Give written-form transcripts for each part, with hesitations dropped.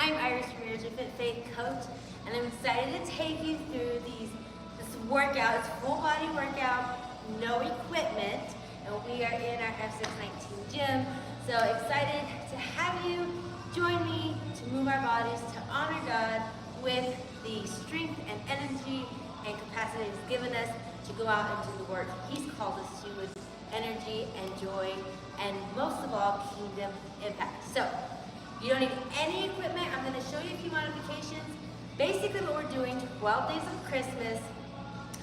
I'm Iris, your Fit Faith coach, and I'm excited to take you through this workout. It's a full body workout, no equipment, and we are in our F619 gym. So excited to have you join me to move our bodies to honor God with the strength and energy and capacity He's given us to go out and do the work He's called us to with energy and joy, and most of all, kingdom impact. So, you don't need any equipment. I'm going to show you a few modifications. Basically what we're doing 12 days of Christmas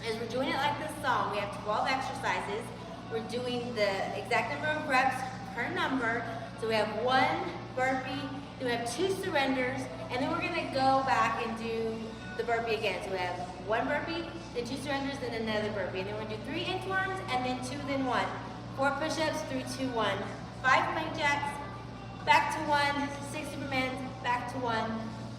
is we're doing it like this song. We have 12 exercises. We're doing the exact number of reps per number. So we have 1 burpee, then we have 2 surrenders, and then we're going to go back and do the burpee again. So we have 1 burpee, then 2 surrenders, then another burpee. And then we're going to do 3 inchworms, and then 2, then 1. 4 push-ups, 3, 2, 1. 5 plank jacks, back to 1, 6 Supermans, back to 1,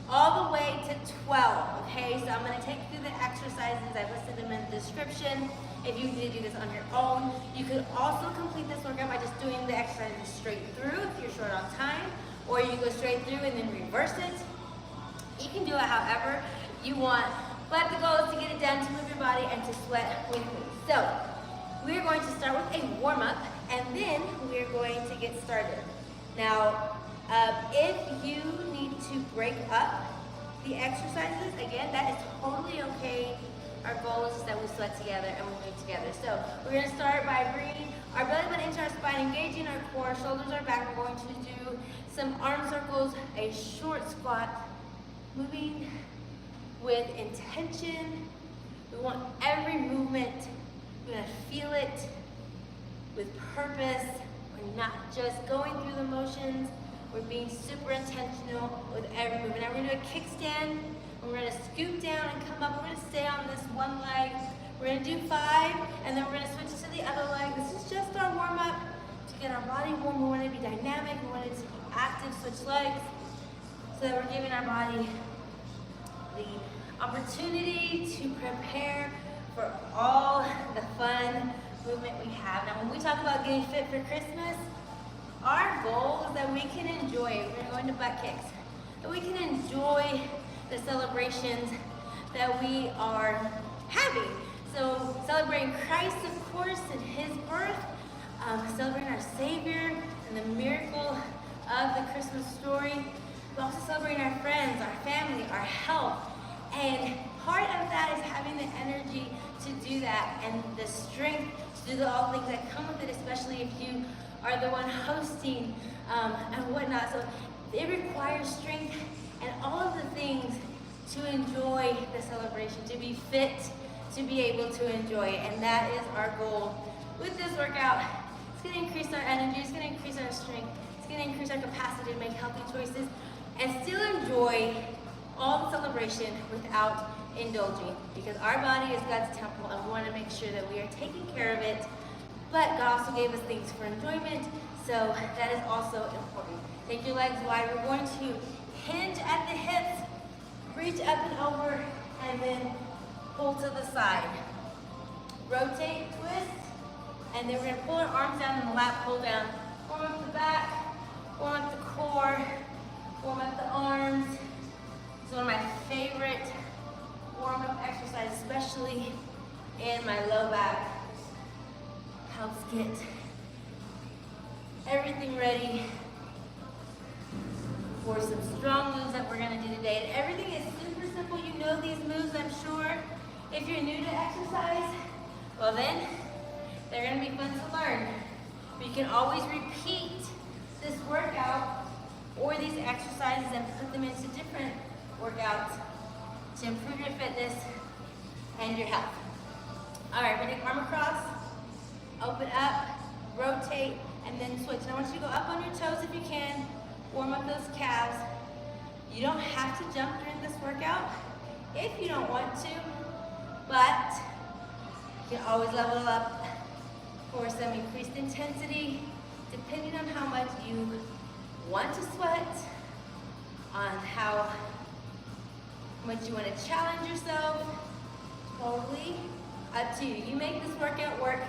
all the way to 12, okay? So I'm gonna take you through the exercises. I've listed them in the description. If you need to do this on your own, you could also complete this workout by just doing the exercises straight through if you're short on time, or you go straight through and then reverse it. You can do it however you want, but the goal is to get it done, to move your body, and to sweat with me. So, we're going to start with a warm-up, and then we're going to get started. Now, if you need to break up the exercises, again, that is totally okay. Our goal is that we sweat together and we move together. So we're going to start by bringing our belly button into our spine, engaging our core, shoulders are back. We're going to do some arm circles, a short squat, moving with intention. We want every movement, we're going to feel it with purpose. We're not just going through the motions, we're being super intentional with every movement. Now we're gonna do a kickstand, we're gonna scoop down and come up. We're gonna stay on this one leg. We're gonna do 5, and then we're gonna switch to the other leg. This is just our warm up to get our body warm. We wanna be dynamic, we want it to be active, switch legs, so that we're giving our body the opportunity to prepare for all the fun movement we have. Now when we talk about getting fit for Christmas, our goal is that we can enjoy it. We're going to butt kicks. That we can enjoy the celebrations that we are having. So celebrating Christ, of course, and His birth, celebrating our Savior and the miracle of the Christmas story, but also celebrating our friends, our family, our health. And part of that is having the energy to do that and the strength to do all the things that come with it, especially if you are the one hosting and whatnot. So it requires strength and all of the things to enjoy the celebration, to be fit, to be able to enjoy it. And that is our goal with this workout. It's going to increase our energy, it's going to increase our strength, it's going to increase our capacity to make healthy choices and still enjoy all the celebration without indulging, because our body is God's temple and we want to make sure that we are taking care of it. But God also gave us things for enjoyment, so that is also important. Take your legs wide. We're going to hinge at the hips, reach up and over, and then pull to the side. Rotate, twist, and then we're going to pull our arms down and the lap pull down. Warm up the back, warm up the core, warm up the arms. It's one of my favorite warm-up exercises, especially in my low back. Helps get everything ready for some strong moves that we're going to do today. And everything is super simple. You know these moves, I'm sure. If you're new to exercise, well then, they're going to be fun to learn. But you can always repeat this workout or these exercises and put them into different workouts to improve your fitness and your health. All right, we're going to arm across, open up, rotate, and then switch. And I want you to go up on your toes if you can, warm up those calves. You don't have to jump during this workout if you don't want to, but you can always level up for some increased intensity, depending on how much you want to sweat, on how much you want to challenge yourself. Totally up to you. You make this workout work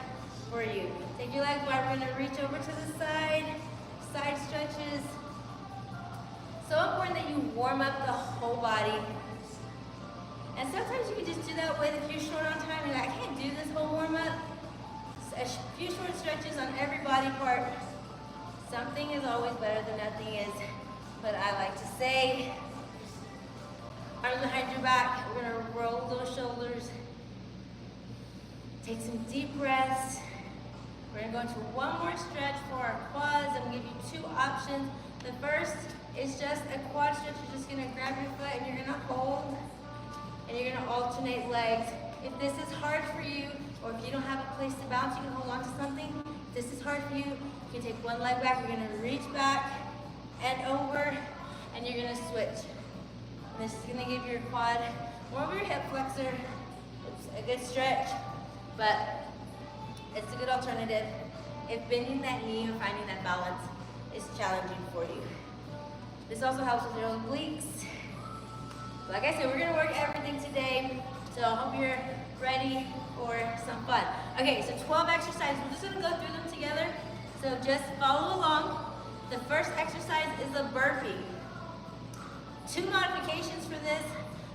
for you. Take your legs wide. We're going to reach over to the side, side stretches, So important that you warm up the whole body. And sometimes you can just do that with, if you're short on time, you're like, I can't do this whole warm up. A few short stretches on every body part. Something is always better than nothing is what I like to say. Arms behind your back. We're gonna roll those shoulders. Take some deep breaths. We're gonna go into one more stretch for our quads. I'm gonna give you two options. The first is just a quad stretch. You're just gonna grab your foot and you're gonna hold, and you're gonna alternate legs. If this is hard for you, or if you don't have a place to bounce, you can hold on to something. If this is hard for you, you can take one leg back. You're gonna reach back and over, and you're gonna switch. And this is gonna give your quad more of your hip flexor. It's a good stretch, but it's a good alternative if bending that knee or finding that balance is challenging for you. This also helps with your obliques. Like I said, we're gonna work everything today, so I hope you're ready for some fun. Okay, so 12 exercises. We're just gonna go through them together, so just follow along. The first exercise is a burpee. Two modifications for this.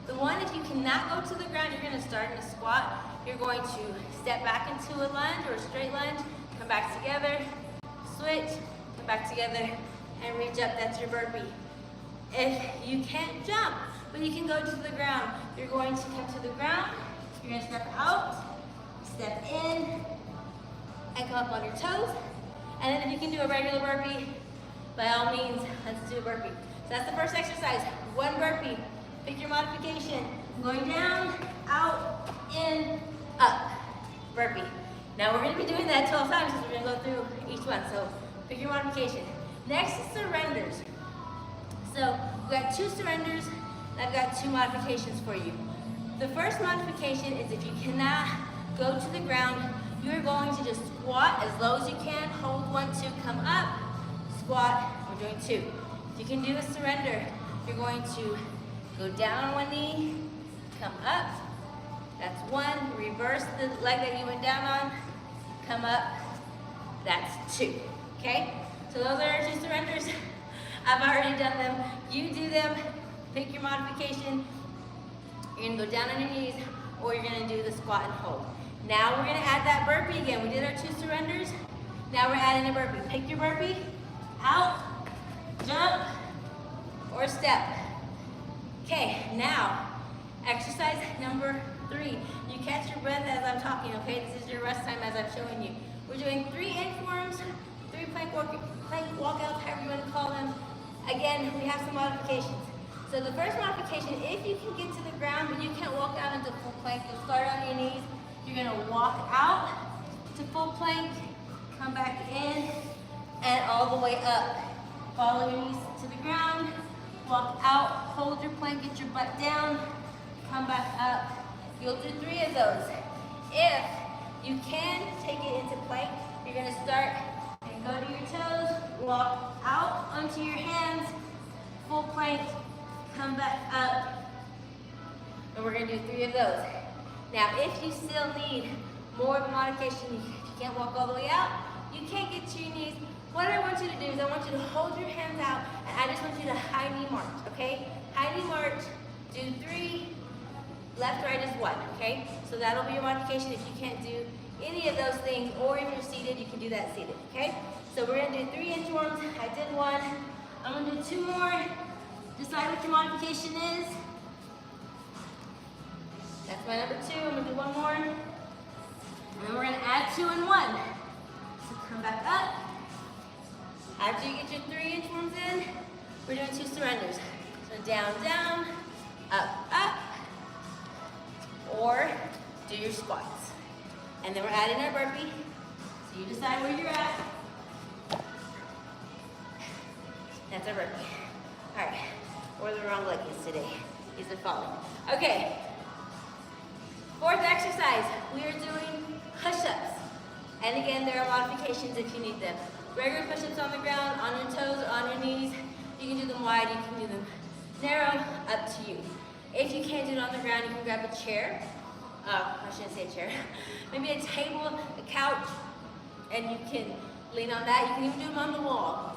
The one, if you cannot go to the ground, you're gonna start in a squat. You're going to step back into a lunge or a straight lunge, come back together, switch, come back together, and reach up. That's your burpee. If you can't jump, but you can go to the ground, you're going to come to the ground, you're gonna step out, step in, and come up on your toes. And then if you can do a regular burpee, by all means, let's do a burpee. So that's the first exercise, one burpee. Pick your modification. Going down, out, in, up. Burpee. Now we're gonna be doing that 12 times because we're gonna go through each one. So pick your modification. Next is surrenders. So we've got two surrenders, and I've got two modifications for you. The first modification is if you cannot go to the ground, you're going to just squat as low as you can, hold 1, 2, come up, squat, we're doing 2. If you can do a surrender, you're going to go down on one knee, come up, that's 1, reverse the leg that you went down on, come up, that's 2, okay? So those are our 2 surrenders. I've already done them. You do them, pick your modification. You're gonna go down on your knees, or you're gonna do the squat and hold. Now we're gonna add that burpee again. We did our 2 surrenders. Now we're adding a burpee. Pick your burpee, out, jump, or step. Okay, now, exercise number 3. You catch your breath as I'm talking, okay? This is your rest time as I'm showing you. We're doing 3 inchworms, 3 plank walkouts, however you want to call them. Again, we have some modifications. So the first modification, if you can get to the ground but you can't walk out into full plank, you'll start on your knees. You're gonna walk out to full plank, come back in, and all the way up. Follow your knees to the ground, walk out, hold your plank, get your butt down, come back up. You'll do 3 of those. If you can take it into plank, you're gonna start and go to your toes, walk out onto your hands, full plank, come back up, and we're gonna do 3 of those. Now, if you still need more of a modification, if you can't walk all the way out, you can't get to your knees, what I want you to do is I want you to hold your hands out, and I just want you to high knee march, okay? High knee march, do 3, left, right is 1, okay? So that'll be your modification if you can't do any of those things, or if you're seated, you can do that seated, okay? So we're gonna do 3 inchworms. I did 1. I'm gonna do 2 more. Decide what your modification is. That's my number 2. I'm gonna do 1 more. And then we're gonna add 2 and 1. So come back up. After you get your 3 inchworms in, we're doing 2 surrenders. So down, down, up, up, or do your squats. And then we're adding our burpee. So you decide where you're at. That's our burpee. All right, where the wrong leg is today. These are falling. Okay, 4th exercise, we are doing push-ups. And again, there are modifications if you need them. Regular push-ups on the ground, on your toes, or on your knees. You can do them wide, you can do them narrow, up to you. If you can't do it on the ground, you can grab a chair. I shouldn't say a chair. Maybe a table, a couch, and you can lean on that. You can even do them on the wall.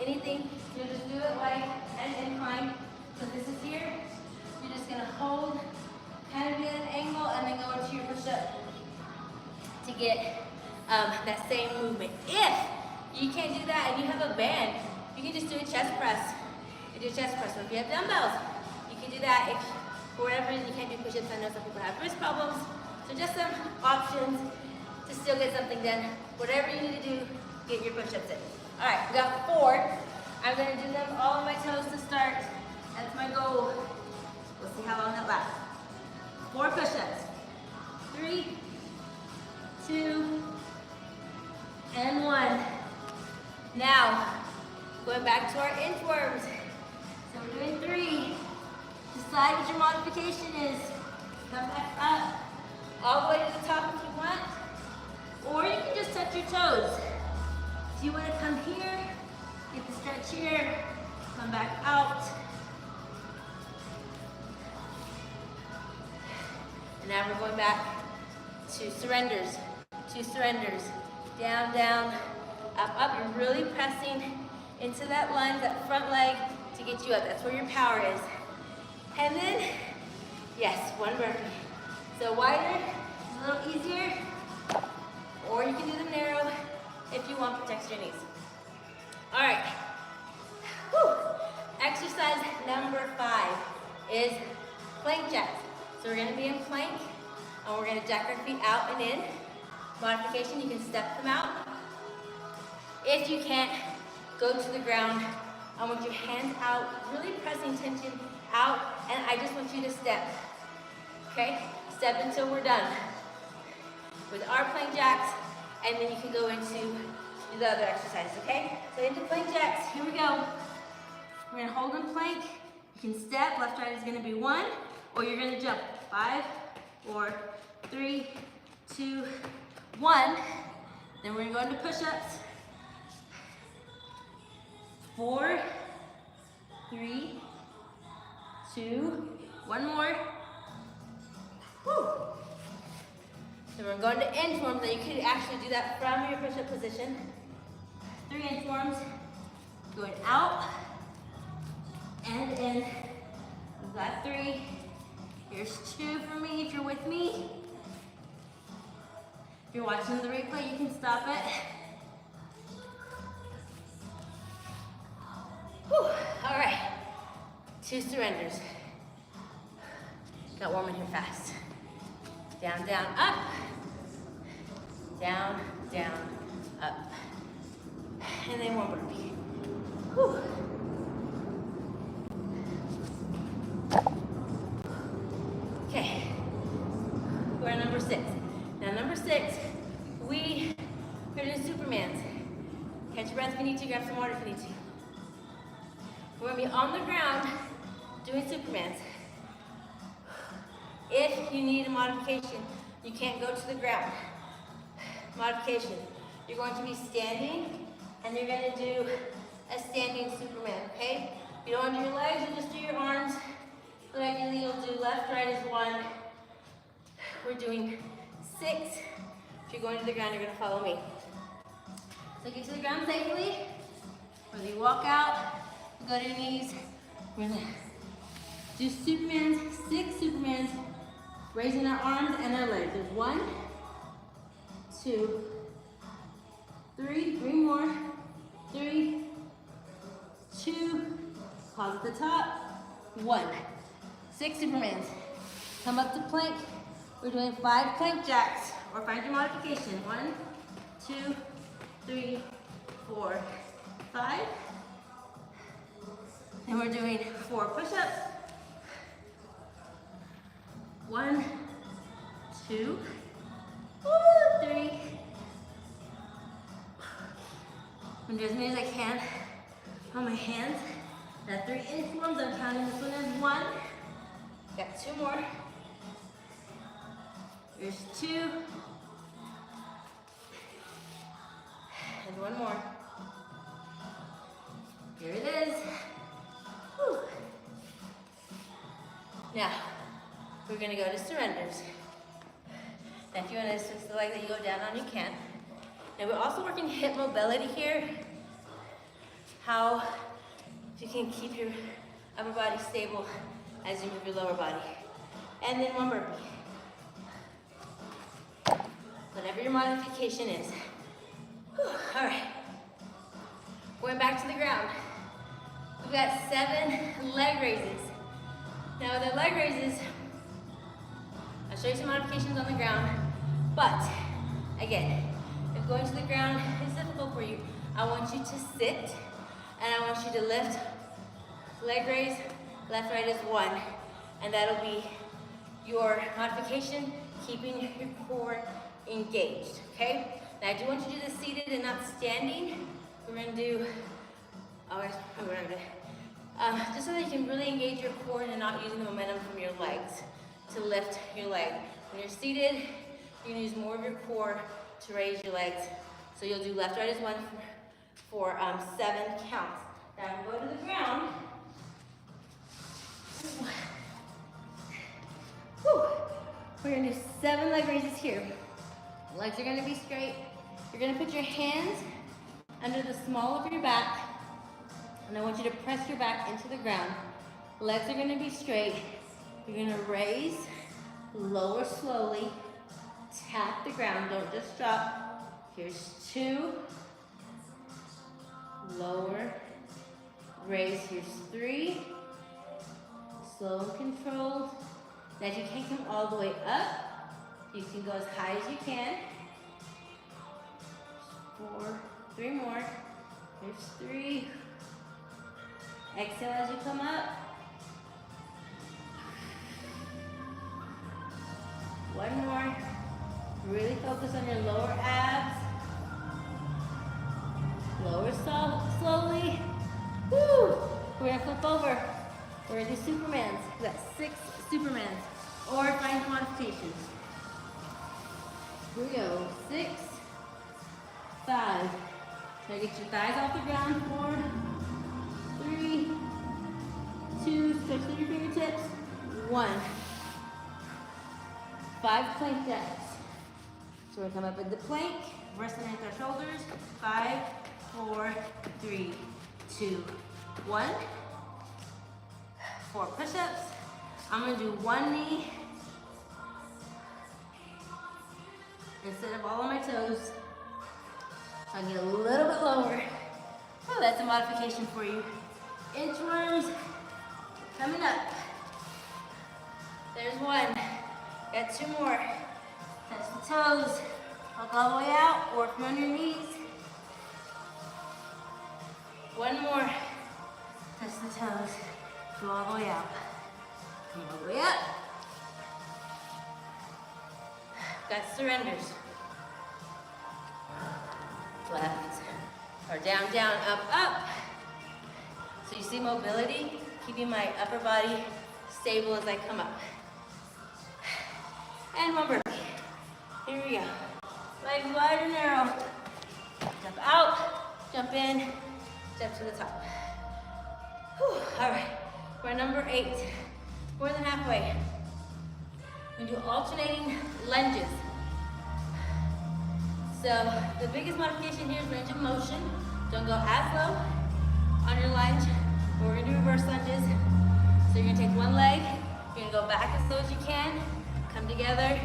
Anything, you just do it like and incline. So this is here. You're just gonna hold, kind of get an angle, and then go into your push-up to get that same movement. If you can't do that and you have a band, you can just do a chest press. You do a chest press. So if you have dumbbells, you can do that. If for whatever reason you can't do push-ups, I know some people have wrist problems. So just some options to still get something done. Whatever you need to do, get your push-ups in. All right, we got 4. I'm gonna do them all on my toes to start. That's my goal. We'll see how long that lasts. 4 push-ups. 3, 2, and 1. Now, going back to our inchworms. So we're doing 3. Decide what your modification is. Come back up, all the way to the top if you want. Or you can just touch your toes. If you want to come here, get the stretch here, come back out. And now we're going back to surrenders. 2 surrenders. Down, down, up, up. You're really pressing into that lunge, that front leg to get you up. That's where your power is. And then, yes, 1 burpee. So wider, a little easier, or you can do them narrow if you want, protect your knees. All right. Whew. Exercise number 5 is plank jacks. So we're gonna be in plank, and we're gonna jack our feet out and in. Modification, you can step them out. If you can't, go to the ground. I want your hands out, really pressing tension out, and I just want you to step, okay? Step until we're done with our plank jacks, and then you can go into the other exercises, okay? So into plank jacks, here we go. We're gonna hold in plank. You can step, left, right is gonna be 1, or you're gonna jump. 5, 4, 3, 2, 1. Then we're gonna go into push-ups. 4, 3, 2, 1 more. Whew. So we're going to inchworms. Now you could actually do that from your push-up position. 3 inchworms. Going out and in. We've got 3. Here's 2 for me if you're with me. If you're watching the replay, you can stop it. Whew. All right. 2 surrenders. Got warm in here fast. Down, down, up. Down, down, up. And then 1 burpee. Whew. Okay. We're on number 6. Now number 6, we're doing Supermans. Catch your breath if you need to, grab some water if you need to. We're gonna be on the ground doing Supermans. If you need a modification, you can't go to the ground. Modification, you're going to be standing, and you're gonna do a standing Superman, okay? You don't want to do your legs, you just do your arms. So ideally you'll do left, right is 1. We're doing 6. If you're going to the ground, you're gonna follow me. So get to the ground safely. Whether you walk out, go to your knees. We're gonna do Supermans, 6 Supermans, raising our arms and our legs. There's 1, 2, 3, 3 more, 3, 2, pause at the top, 1. 6 Supermans. Come up to plank. We're doing 5 plank jacks, or find your modification. 1, 2, 3, 4, 5. And we're doing 4 push-ups. 1, 2, 3. I'm doing as many as I can on my hands. Got 3 inchworms. I'm counting this one as 1. Got 2 more. Here's 2. And 1 more. Here it is. Whew. Now, we're going to go to surrenders. Now, if you want to switch the leg that you go down on, you can. And we're also working hip mobility here. How You can keep your upper body stable as you move your lower body. And then one burpee. Whatever your modification is. Whew. All right. Going back to the ground. We've got 7 leg raises. Now with the leg raises, I'll show you some modifications on the ground, but again, if going to the ground is difficult for you, I want you to sit and I want you to lift, leg raise, left, right is 1, and that'll be your modification, keeping your core engaged, okay? Now I do want you to do this seated and not standing. We're gonna do, just so that you can really engage your core and not using the momentum from your legs to lift your leg. When you're seated, you're gonna use more of your core to raise your legs. So you'll do left, right is 1 for 7 counts. Now go to the ground. Whew. We're gonna do 7 leg raises here. Legs are gonna be straight. You're gonna put your hands under the small of your back, and I want you to press your back into the ground. Legs are gonna be straight. You're gonna raise, lower slowly, tap the ground, don't just drop. Here's 2, lower, raise, here's 3, slow and controlled. Now if you can't come all the way up, you can go as high as you can. 4, 3 more, here's 3. Exhale as you come up. 1 more. Really focus on your lower abs. Lower slowly. Woo! We're gonna flip over. We're gonna do Supermans. We got 6 Supermans. Or find modifications. Here we go. 6, 5. Try to get your thighs off the ground. 4, 3, 2, stretch through your fingertips. 1. 5 plank jacks. So we're gonna come up with the plank, rest underneath our shoulders. 5, 4, 3, 2, 1. 4 push-ups. I'm gonna do 1 knee instead of all on my toes. So I get a little bit lower. Oh, that's a modification for you. Inchworms coming up. There's 1. Got 2 more. Touch the toes. Walk all the way out, or from on your knees. 1 more. Touch the toes. Go all the way out. Come all the way up. Got surrenders. Left, or down, down, up, up. So you see mobility, keeping my upper body stable as I come up. And 1 burpee. Here we go. Legs wide and narrow. Jump out, jump in, jump to the top. Whew. All right, we're at number 8. More than halfway. We do alternating lunges. So the biggest modification here is range of motion. Don't go as low on your lunge. But we're gonna do reverse lunges. So you're gonna take 1 leg, you're gonna go back as low as you can, come together,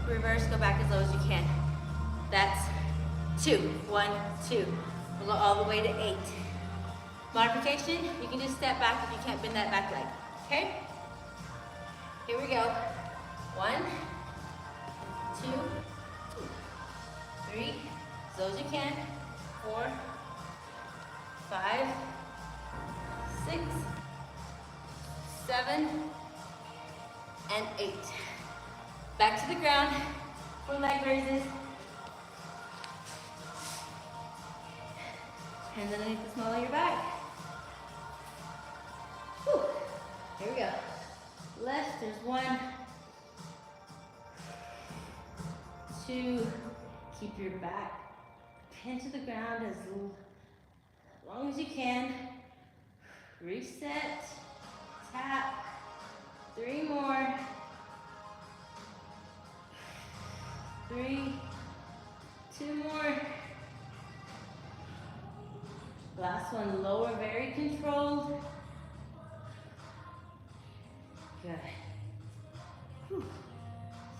reverse, go back as low as you can. That's 2, 1, 2. We'll go all the way to 8. Modification, you can just step back if you can't bend that back leg, okay? Here we go. 1, 2, 3, as low as you can. 4, 5, 6, 7, and 8. Back to the ground for leg raises. Hands underneath the small of your back. Whew. Here we go. Left, there's 1, 2. Keep your back pinned to the ground as long as you can. Reset, tap. 3 more. 3, 2 more. Last one, lower, very controlled. Good. Whew.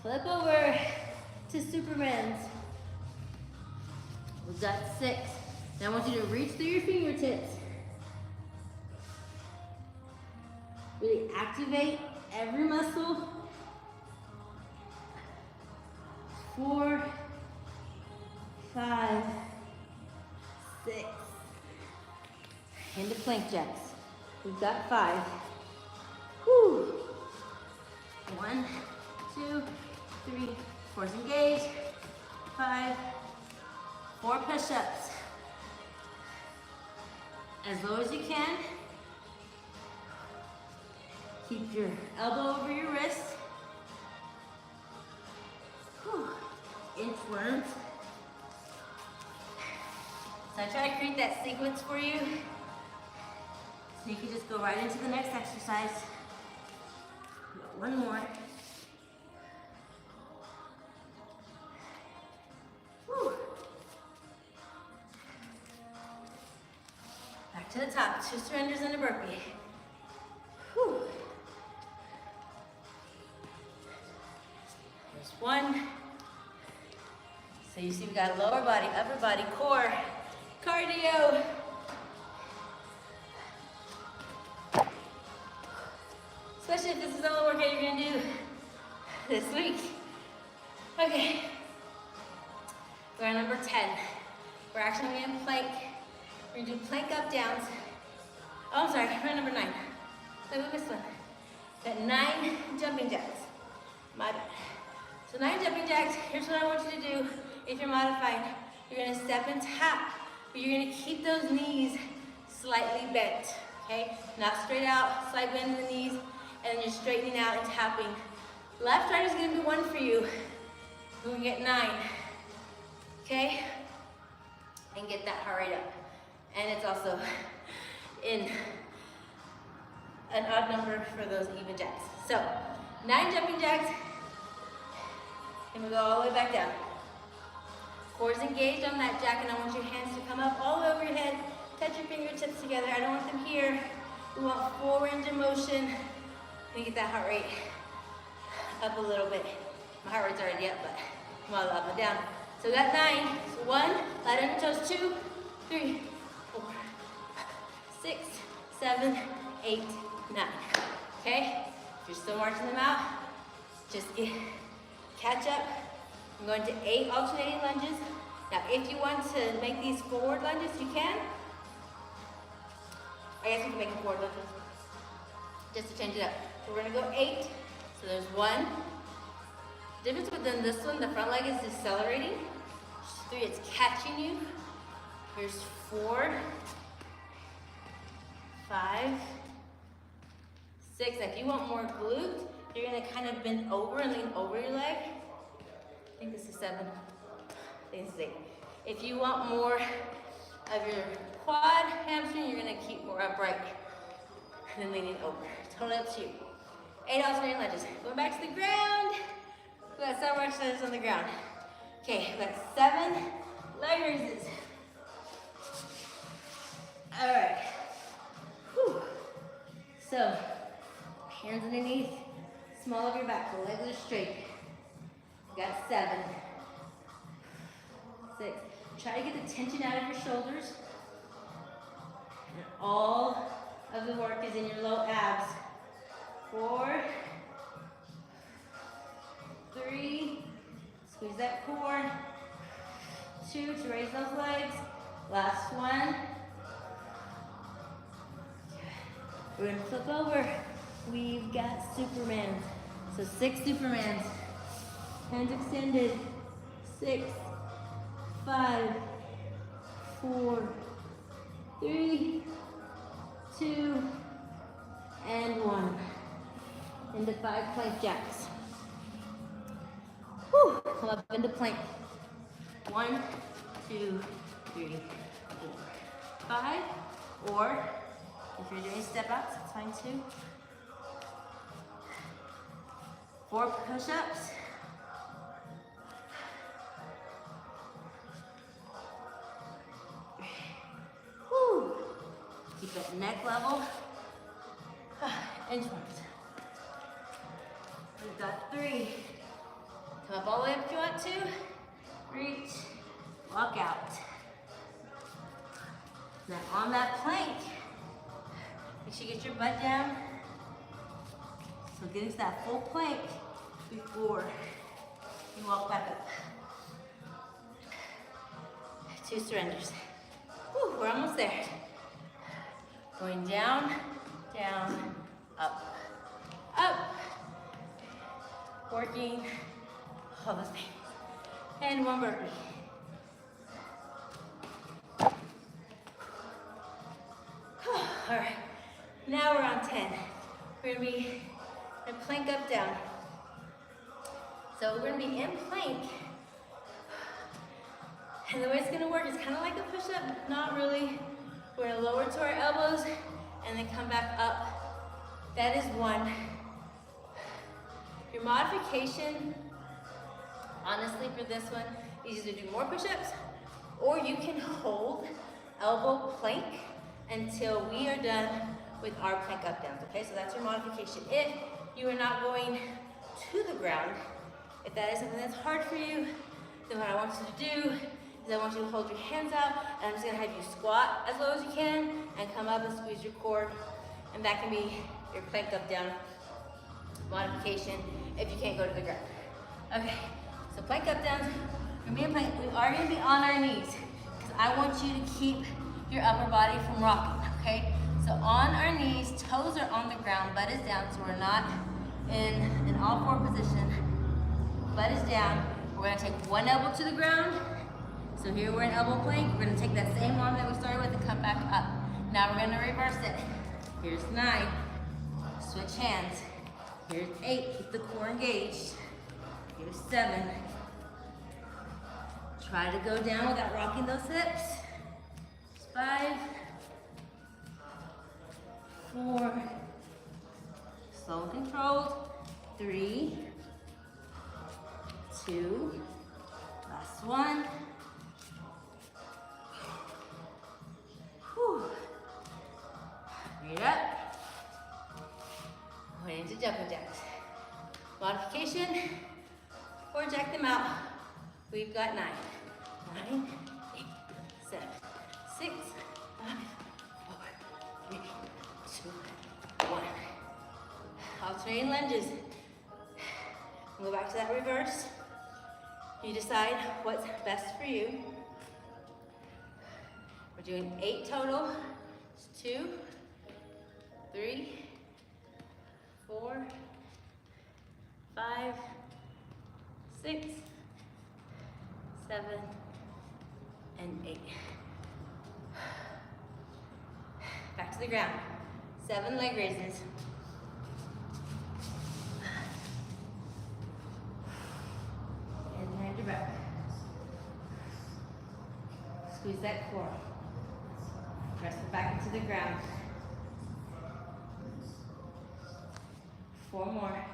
Flip over to Superman's. We've got 6. Now I want you to reach through your fingertips. Really activate every muscle. 4, 5, 6. Into plank jacks. We've got 5. Whew. 1, 2, 3, force engage. 5, 4 push-ups. As low as you can. Keep your elbow over your wrist. Whew. Inchworms. So I try to create that sequence for you. So you can just go right into the next exercise. One more. Whew. Back to the top, 2 surrenders and a burpee. Whew. There's 1. So you see we got lower body, upper body, core, cardio. Especially if this is the only workout you're gonna do this week. Okay, we're on number 10. We're actually gonna plank. We're gonna do plank up downs. Oh, I'm sorry, we're on number 9. So we missed one. Got 9 jumping jacks. My bad. So 9 jumping jacks. Here's what I want you to do. If you're modified, you're gonna step and tap, but you're gonna keep those knees slightly bent. Okay, not straight out, slight bend in the knees. And then you're straightening out and tapping. Left, right is gonna be 1 for you. We're gonna get 9, okay? And get that heart rate up. And it's also in an odd number for those even jacks. So, 9 jumping jacks, and we go all the way back down. Core is engaged on that jack, and I want your hands to come up all over your head. Touch your fingertips together. I don't want them here. We want full range of motion. And get that heart rate up a little bit. My heart rate's already up, but come on, up and down. So we got 9. So 1, light on your toes. 2, 3, 4, 6, 7, 8, 9. Okay? If you're still marching them out, just catch up. I'm going to 8 alternating lunges. Now, if you want to make these forward lunges, you can. I guess you can make them forward lunges, just to change it up. So we're gonna go 8. So there's 1. Difference within this one, the front leg is decelerating. 3, it's catching you. Here's 4, 5, 6. Now, if you want more glute, you're gonna kind of bend over and lean over your leg. I think this is 7. I think this is 8. If you want more of your quad hamstring, you're gonna keep more upright and then leaning over. Totally up to you. 8 alternating lunges. Going back to the ground. We got several exercises on the ground. Okay, we got 7 leg raises. All right. Whew. So, hands underneath, small of your back, the legs are straight. We got 7, 6. Try to get the tension out of your shoulders. And all of the work is in your low abs. 4, 3, squeeze that core. 2, to raise those legs. Last one. We're gonna flip over. We've got Superman. So 6 Supermans. Hands extended. 6, 5, 4, 3, 2, and 1. Into 5 plank jacks. Whew. Come up into plank. 1, 2, 3, 4, 5. Or if you're doing step outs, that's fine too. 4 push-ups. Whew. got 3. Come up all the way up if you want to. Reach, walk out. Now on that plank, make sure you get your butt down. So get into that full plank before you walk back up. 2 surrenders. Whew, we're almost there. Going down, down, up, up. Working all the things. And 1 burpee. All right, now we're on 10. We're gonna be in plank up, down. So we're gonna be in plank. And the way it's gonna work is kind of like a push-up, not really. We're gonna lower to our elbows and then come back up. That is 1. Your modification, honestly, for this one, is either do more push-ups or you can hold elbow plank until we are done with our plank up downs, okay? So that's your modification. If you are not going to the ground, if that is something that's hard for you, then what I want you to do is I want you to hold your hands out, and I'm just gonna have you squat as low as you can and come up and squeeze your core, and that can be your plank up down modification if you can't go to the ground. Okay, so plank up downs, we are gonna be on our knees because I want you to keep your upper body from rocking, okay? So on our knees, toes are on the ground, butt is down, so we're not in an all 4 position. Butt is down. We're gonna take 1 elbow to the ground. So here we're in elbow plank. We're gonna take that same arm that we started with and come back up. Now we're gonna reverse it. Here's 9, switch hands. Here's 8, keep the core engaged. Here's 7. Try to go down without rocking those hips. 5, 4, slow and controlled. 3, 2, last 1. Whew. Read up. Going into jumping jacks. Modification, or jack them out. We've got 9, 9, 8, 7, 6, 5, 4, 3, 2, 1. Alternating lunges. We'll go back to that reverse. You decide what's best for you. We're doing 8 total. It's 2, 3, 4, 5, 6, 7, and 8. Back to the ground. 7 leg raises. And hand your back. Squeeze that core. Press it back into the ground. 4 more.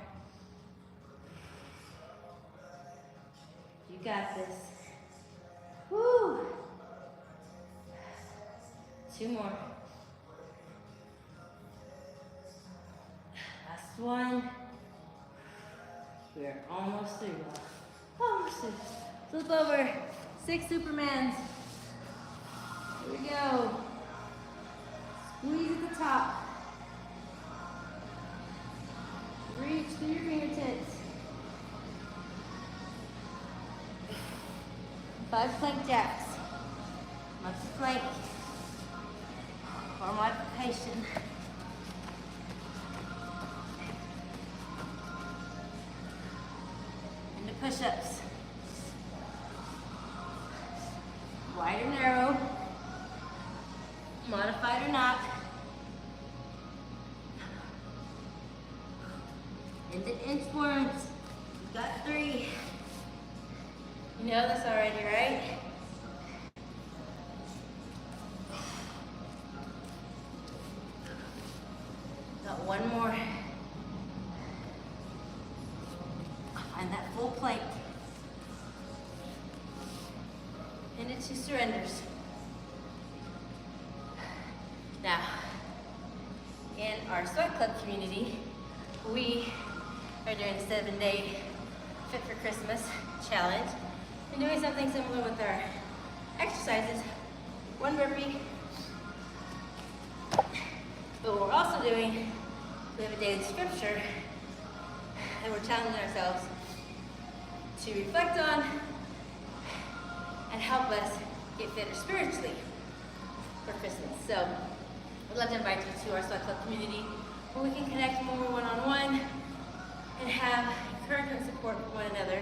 You got this. Woo! 2 more. Last 1. We're almost through. Almost through. Flip over. 6 Supermans. Here we go. Squeeze at the top. Reach through your fingertips. 5 plank jacks. Much plank. Or modification. Into push-ups. Wide or narrow. Modified or not. Into inchworms. We've got 3. You know this already, right? Got 1 more. Find that full plank. Into 2 surrenders. Now, in our sweat club community, we are We're doing a 7-day Fit for Christmas challenge. We're doing something similar with our exercises. 1 burpee. But what we're also doing, we have a daily scripture and we're challenging ourselves to reflect on and help us get fitter spiritually for Christmas. So I'd love to invite you to our Sweat Club community where we can connect more one-on-one and have encouragement and support for one another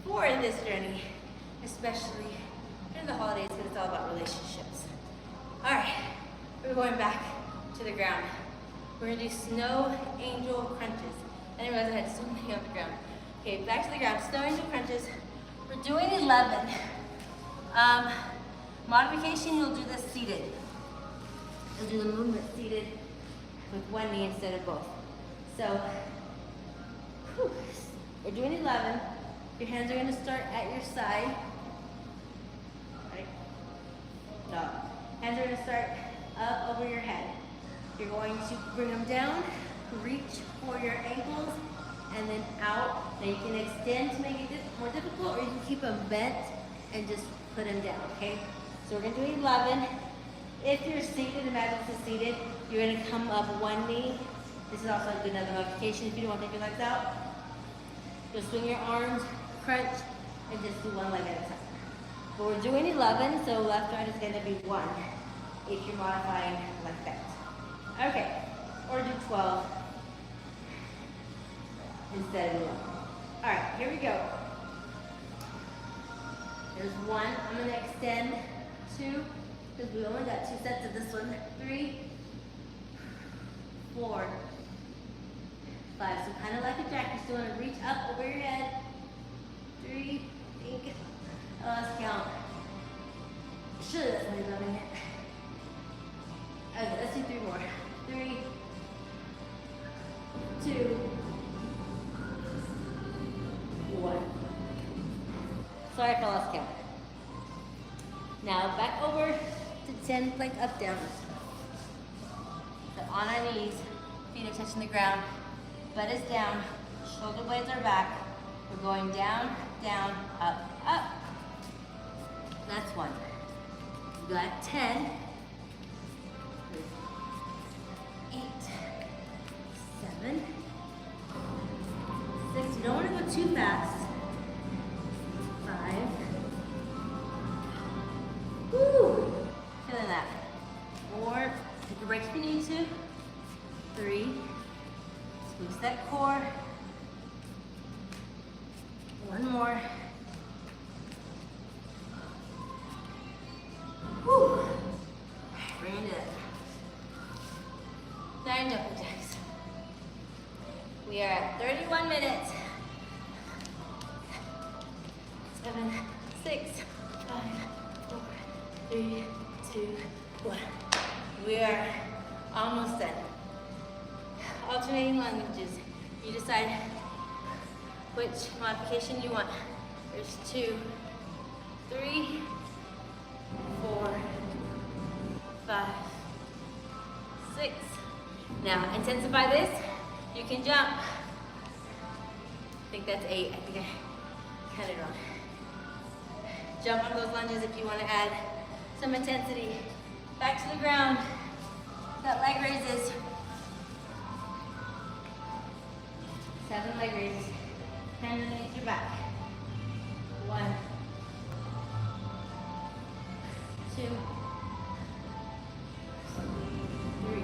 for this journey, especially during the holidays because it's all about relationships. All right, we're going back to the ground. We're gonna do snow angel crunches. I didn't realize I had so many on the ground. Okay, back to the ground, snow angel crunches. We're doing 11. Modification, you'll do this seated. You'll do the movement seated with one knee instead of both. So, we're doing 11. Your hands are going to start at your side. Right? No. Hands are going to start up over your head. You're going to bring them down, reach for your ankles, and then out. Now you can extend to make it more difficult, or you can keep them bent and just put them down, okay? So we're going to do 11. If you're seated, imagine this is seated, you're going to come up one knee. This is also another modification if you don't want to take your legs out. Just swing your arms, crunch, and just do one leg at a time. But we're doing 11, so left arm is going to be 1 if you're modifying like that. Okay, or do 12 instead of 11. All right, here we go. There's 1. I'm going to extend 2 because we only got 2 sets of this one. 3, 4, 5. So kind of like a jack, you still want to reach up over your head. 3, think. Let's count. Should that's my loving it. Okay, let's do 3 more. 3, 2, 1. Sorry if I lost count. Now back over to 10 plank up down. So on our knees, feet are touching the ground, butt is down, shoulder blades are back. We're going down, down, up, up. That's 1. You got 10. 8, 7, 6. You don't want to go too fast. 5. Woo! Feeling that. 4. Take a break if you need to. 3. Squeeze that core. 1 more. Woo! Bring it in. 9 jumping jacks. We are at 31 minutes. 7, 6, 5, 4, 3, 2, 1. We are almost done. Alternating lunges. You decide which modification you want. There's 2, 3, 4, 5, 6. Now intensify this. You can jump. I think that's 8. I think I counted wrong. Jump on those lunges if you want to add some intensity. Back to the ground. That leg raises. 7 leg raises. Hands underneath your back. 1, 2, 3,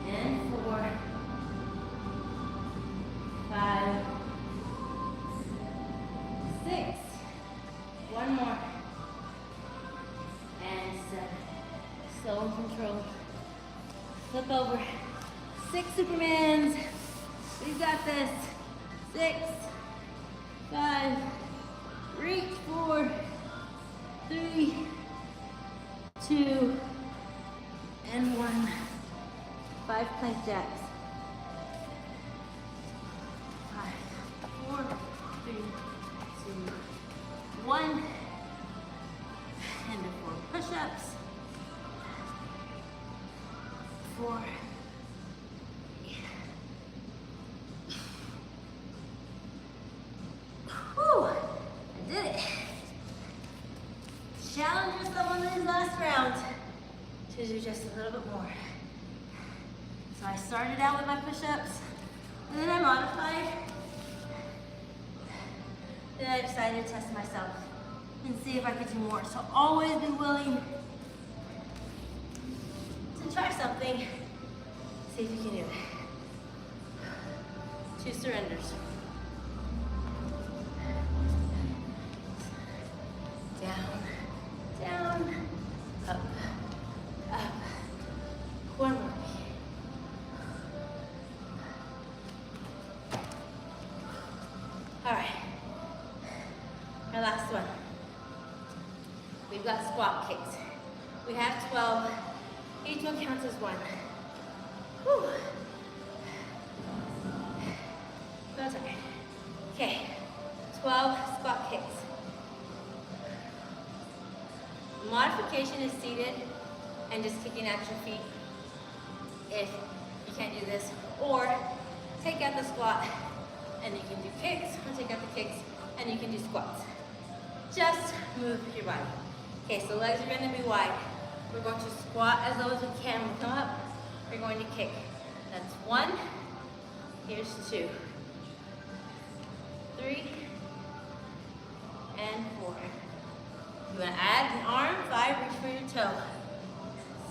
and 4, 5, 6. 1 more. And 7. So in control. Flip over. 6 Supermans. We got this. 6, 5. Reach. 4, 3, 2, and 1. 5 plank jacks. 5, 4, 3, 2, 1. And 4 push-ups. 4, started out with my push-ups, and then I modified. Then I decided to test myself and see if I could do more. So always be willing to try something, see if you can do it. 2 surrenders. Down, down, up, up. 1 more. All right, our last one. We've got squat kicks. We have 12. Each one counts as 1. Whew. No time. Okay, 12 squat kicks. Modification is seated and just kicking at your feet if you can't do this, or take out the squat and you can do kicks, or take out the kicks and you can do squats. Just move your body. Okay, so legs are going to be wide. We're going to squat as low as we can. We come up, we're going to kick. That's 1, here's 2, 3, and 4. You want to add an arm, 5, reach for your toe.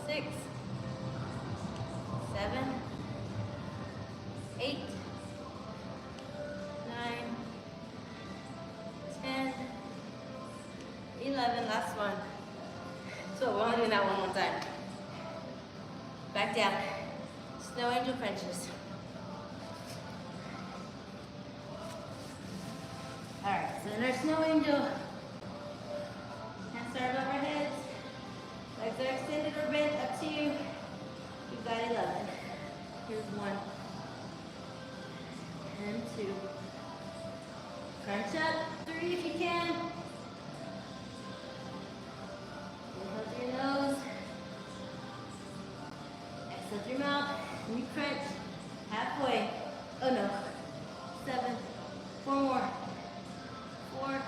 6, 7, 8, 9, 10, 11, last one. So we're only doing that one more time. Back down. Snow angel crunches. All right, so in our snow angel, hands start above our heads. Legs are extended or bent, up to you. You've got 11. Here's 1 and 2. Crunch up, 3 if you can. Inhale through your nose. Exhale through your mouth. And you crunch halfway. Oh no. 7. 4 more. 4.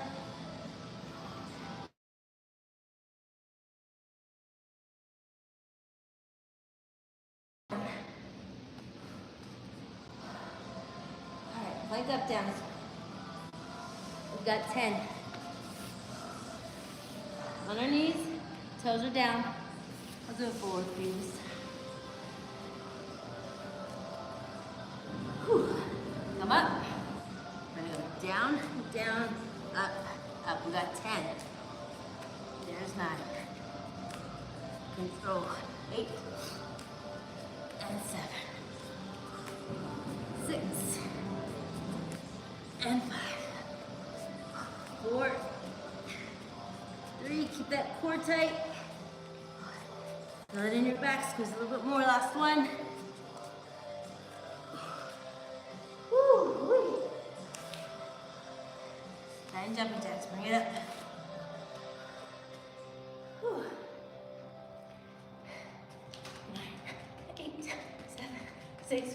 Leg up, down. We've got 10. On our knees, toes are down. I'll do it forward, please. Whew. Come up. We're gonna go down, down, up, up. We got 10. There's 9. Control. 8 and 7. 6 and 5, 4, 3, keep that core tight. Feel it in your back, squeeze a little bit more, last one. Woo-wee. And jumping jacks, bring it up. Whew. 9, 8, 7, 6,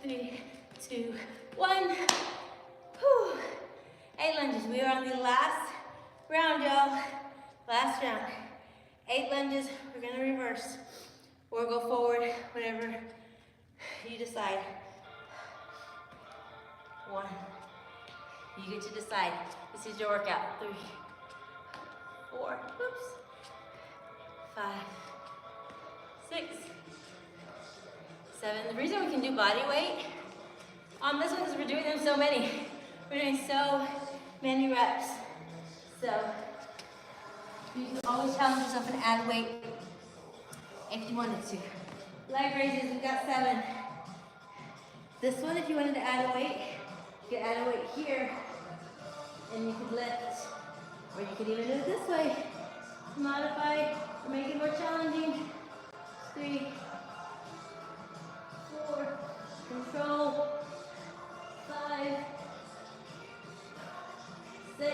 3, 2, 1. Whew. 8 lunges. We are on the last round, y'all. Last round. 8 lunges. We're going to reverse or go forward, whatever you decide. 1. You get to decide. This is your workout. 3, 4, oops, 5, 6, 7. The reason we can do body weight on this one is we're doing them so many. We're doing so many reps. So you can always challenge yourself and add weight if you wanted to. Leg raises, we've got 7. This one, if you wanted to add a weight, you could add a weight here and you could lift. Or you could even do it this way. Modify or make it more challenging. 3, 4, control. 5, 6,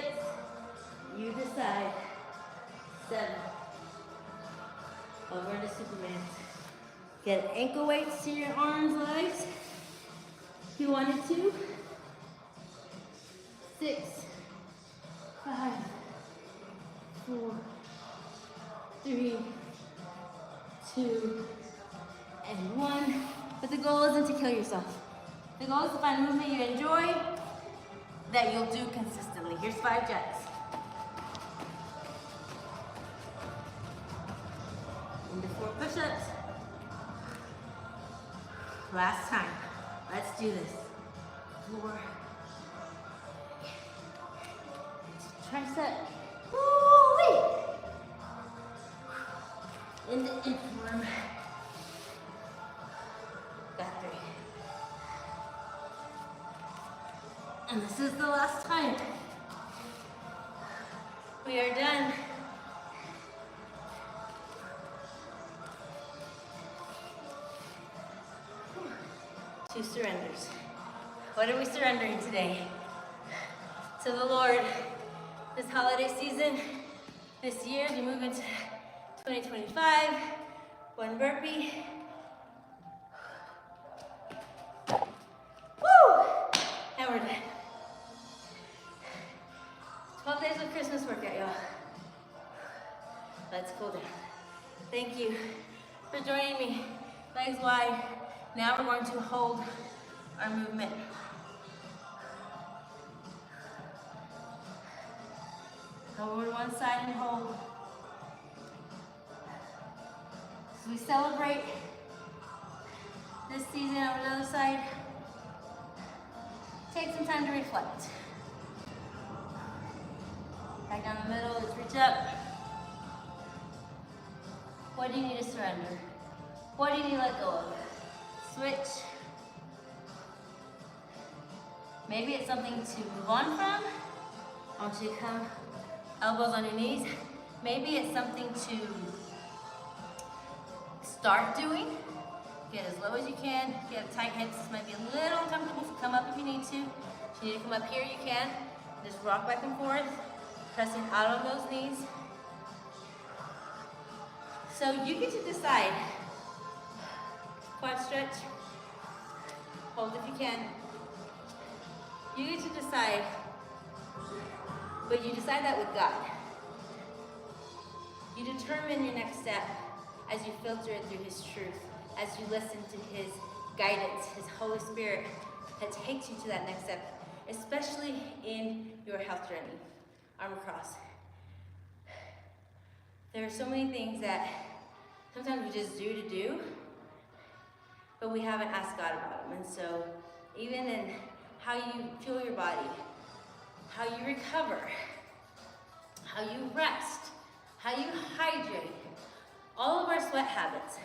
you decide. 7. Over to Superman. Get ankle weights to your arms, legs, if you wanted to. 6, 5, 4, 3, 2, and 1. But the goal isn't to kill yourself. The goal is to find a movement you enjoy that you'll do consistently. Here's 5 jets. Into 4 push-ups. Last time. Let's do this. 4. Tricep. Woo-wee. Into inchworm. Got 3. And this is the last time. We are done. Two surrenders. What are we surrendering today? To the Lord. This holiday season, this year, as we move into 2025, 1 burpee. Woo! And we're done. 12 days of Christmas workout, y'all. Let's cool down. Thank you for joining me. Legs wide. Now we're going to hold our movement. Over one side and hold. So we celebrate this season over the other side. Take some time to reflect. Back down the middle, let's reach up. What do you need to surrender? What do you need to let go of? Switch. Maybe it's something to move on from. I want you to come elbows on your knees. Maybe it's something to start doing. Get as low as you can. Get tight hips. This might be a little uncomfortable, so come up if you need to. If you need to come up here, you can. Just rock back and forth, pressing out on those knees. So you get to decide. Quad stretch. Hold if you can. You get to decide, but you decide that with God. You determine your next step as you filter it through His truth, as you listen to His guidance, His Holy Spirit that takes you to that next step, especially in your health journey. Arm across. There are so many things that sometimes we just do, but we haven't asked God about them. And so even in how you fuel your body, how you recover, how you rest, how you hydrate, all of our sweat habits,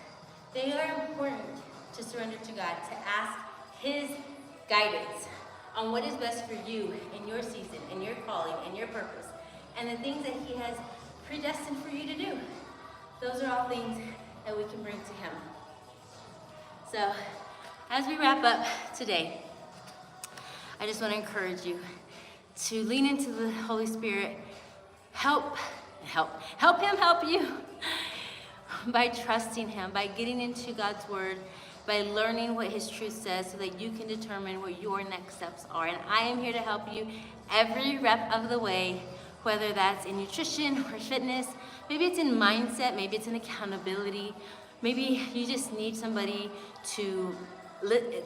they are important to surrender to God, to ask His guidance on what is best for you in your season, in your calling, in your purpose, and the things that He has predestined for you to do. Those are all things that we can bring to Him. So, as we wrap up today, I just want to encourage you to lean into the Holy Spirit. Help Him help you by trusting Him, by getting into God's Word, by learning what His truth says so that you can determine what your next steps are. And I am here to help you every rep of the way, whether that's in nutrition or fitness, maybe it's in mindset, maybe it's in accountability, maybe you just need somebody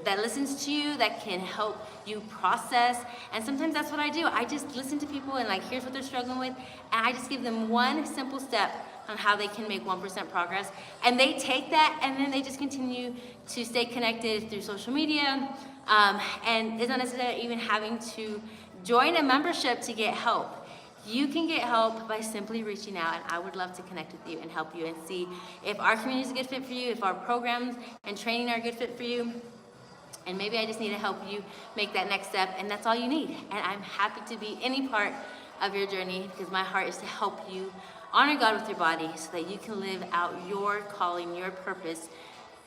that listens to you, that can help you process. And sometimes that's what I do. I just listen to people and like, here's what they're struggling with, and I just give them one simple step on how they can make 1% progress. And they take that and then they just continue to stay connected through social media. And it's not necessarily even having to join a membership to get help. You can get help by simply reaching out, and I would love to connect with you and help you and see if our community is a good fit for you, if our programs and training are a good fit for you. And maybe I just need to help you make that next step, and that's all you need. And I'm happy to be any part of your journey, because my heart is to help you honor God with your body so that you can live out your calling, your purpose,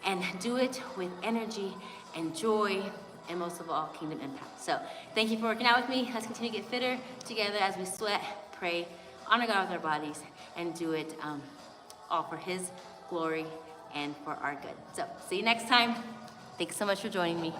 and do it with energy and joy, and most of all, kingdom impact. So thank you for working out with me. Let's continue to get fitter together as we sweat, pray, honor God with our bodies, and do it all for His glory and for our good. So see you next time. Thanks so much for joining me.